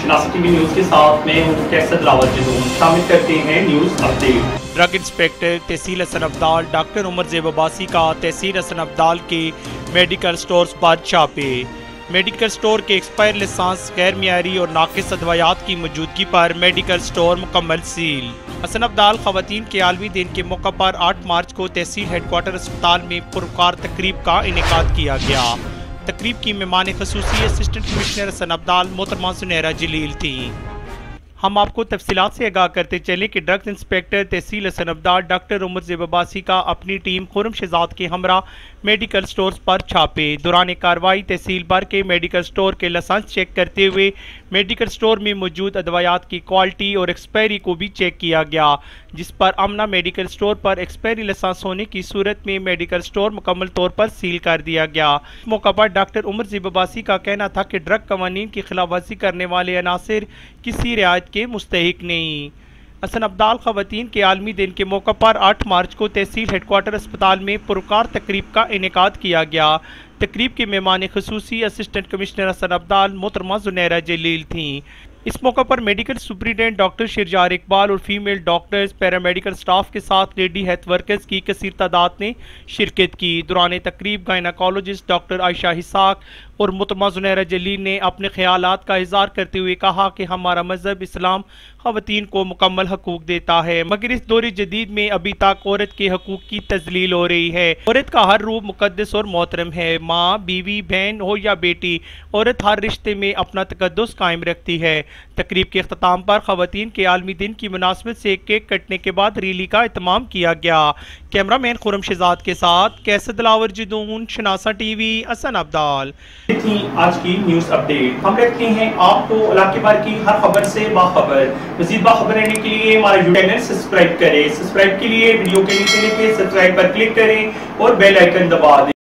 शनासा TV news के साथ मैं हूँ कैसर लावर जदून। शामिल करते हैं न्यूज अपडेट। ड्रग इंस्पेक्टर तहसील हसन अब्दाल डॉक्टर उमर ज़ेब अब्बासी का तहसील हसन अब्दाल के मेडिकल स्टोर्स पर छापे। मेडिकल स्टोर के एक्सपायर लाइसेंस, गैर मियारी और नाकिस अदवायात की मौजूदगी पर मेडिकल स्टोर मुकम्मल सील। हसन अब्दाल खवातीन के आलमी दिन के मौका पर 8 मार्च को तहसील हेडक्वार्टर अस्पताल में पुरकार तकरीब का इनेकाद किया गया। तकरीब की मेहमान खसूसी असिस्टेंट कमिश्नर हसन अब्दाल मोहतरमा सुनहरा जलील थी। हम आपको तफसीलात से आगाह करते चले कि ड्रग्स इंस्पेक्टर तहसील हसन अब्दाल डॉक्टर उमर ज़ेब अब्बासी का अपनी टीम खुर्रम शहजाद के हमरा मेडिकल स्टोर्स पर छापे। दौरान कार्रवाई तहसील भर के मेडिकल स्टोर के लाइसेंस चेक करते हुए मेडिकल स्टोर में मौजूद अदवायात की क्वालिटी और एक्सपायरी को भी चेक किया गया, जिस पर आमना मेडिकल स्टोर पर एक्सपायरी लाइसेंस होने की सूरत में मेडिकल स्टोर मुकम्मल तौर पर सील कर दिया गया। इस मौका पर डॉक्टर उमर ज़ेब अब्बासी का कहना था कि ड्रग कवानीन की खिलाफवर्जी करने वाले अनासिर किसी रियायत के मुस्तहिक नहीं। हसन अब्दाल खवातीन के आलमी दिन के मौका पर 8 मार्च को तहसील हेडक्वार्टर अस्पताल में पुरकार तकरीब का इनेकाद किया गया। तकरीब के मेहमान खसूसी असिस्टेंट कमिश्नर हसन अब्दाल मोहतरमा सुनहरा जलील थी। इस मौका पर मेडिकल सुपरिटेंडेंट डॉक्टर शिरजार इकबाल और फीमेल डॉक्टर्स, पैरामेडिकल स्टाफ के साथ लेडी हेल्थ वर्कर्स की कसीर तादाद ने शिरकत की। दौरान तकरीब गायनाकोलॉजिस्ट डॉक्टर आयशा हिसाक और मोहतरमा सुनहरा जलील ने अपने ख्यालात का इजहार करते हुए कहा कि हमारा मजहब इस्लाम खवातीन को मुकम्मल हकूक देता है, मगर इस दौर जदीद में अभी तक औरत के हकूक की तजलील हो रही है। औरत का हर रूप मुकद्दस और मोहतरम है। माँ, बीवी, बहन हो या बेटी, औरत हर रिश्ते में अपना तकद्दुस कायम रखती है। तकरीब के अख्ताम पर खवातीन के आलमी दिन की मुनासबत से केक कटने के बाद रैली का एहतमाम किया गया। कैमरामैन खुर्रम शहजाद के साथ कैसर दिलावर जदून, शनासा टीवी, हसन अब्दाल। थी आज की न्यूज अपडेट। हम रखते हैं आपको इलाके भर की हर खबर से बाखबर। मज़ीद बाखबर रहने के लिए हमारा चैनल सब्सक्राइब करें। सब्सक्राइब के लिए वीडियो के नीचे लिखे सब्सक्राइब पर क्लिक करें और बेल आइकन दबा दें।